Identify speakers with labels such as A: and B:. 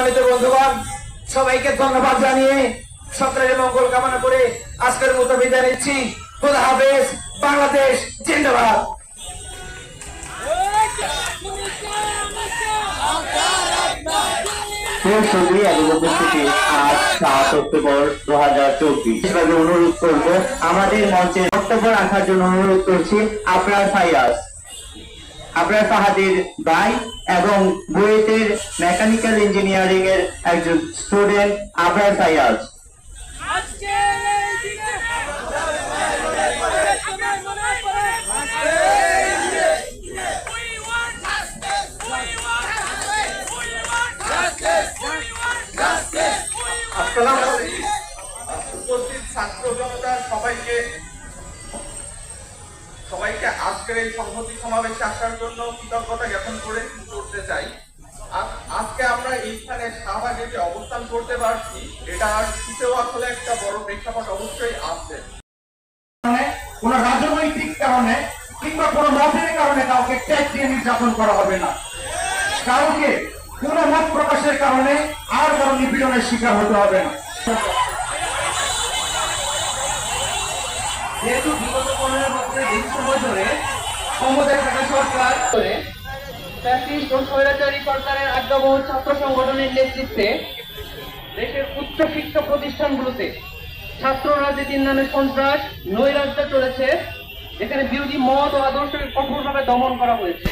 A: সম্মানিত বন্ধুগণ, সবাইকে ধন্যবাদ জানিয়ে সকলের মঙ্গল কামনা করে আজকের মতো বিদায় নিচ্ছি। খোদা হাফেজ। বাংলাদেশ জিন্দাবাদ।
B: আজ 7 অক্টোবর 2024 অনুরোধ করব, আমাদের মঞ্চে বক্তব্য রাখার জন্য অনুরোধ করছি আবরার ফাহাদের ভাই এবং বুয়েটের মেকানিক্যাল ইঞ্জিনিয়ারিং এর একজন স্টুডেন্ট আবরার ফায়াজ।
C: উপস্থিত ছাত্র জনতা সবাইকে আজকের এই সংহতি সমাবেশে আসার জন্য কৃতজ্ঞতা জ্ঞাপন করে করতে চাই। আজকে আমরা এইখানে শাহবাগে যে অবস্থান করতে পারছি, এটা শীতেও আসলে একটা বড় প্রেক্ষাপট অবশ্যই আছে।
A: কোন রাজনৈতিক কারণে কিংবা কোন মতের কারণে কাউকে ট্যাগ দিয়ে নির্যাতন করা হবে না। কাউকে কোন মত প্রকাশের কারণে আর কারো নিপীড়নের শিকার হতে হবে না। যেহেতু বিগত 15 বছরের বেশি সময় ধরে ক্ষমতায় থাকা সরকার ফ্যাসিস্ট ও স্বৈরাচারী সরকারের আজ্ঞাবহ ছাত্র সংগঠনের নেতৃত্বে দেশের উচ্চ শিক্ষা প্রতিষ্ঠানগুলোতে ছাত্র রাজনীতির নামে সন্ত্রাস নৈরাজ্য চলেছে, যেখানে বিরোধী মত ও আদর্শকে কঠোরভাবে দমন করা হয়েছে।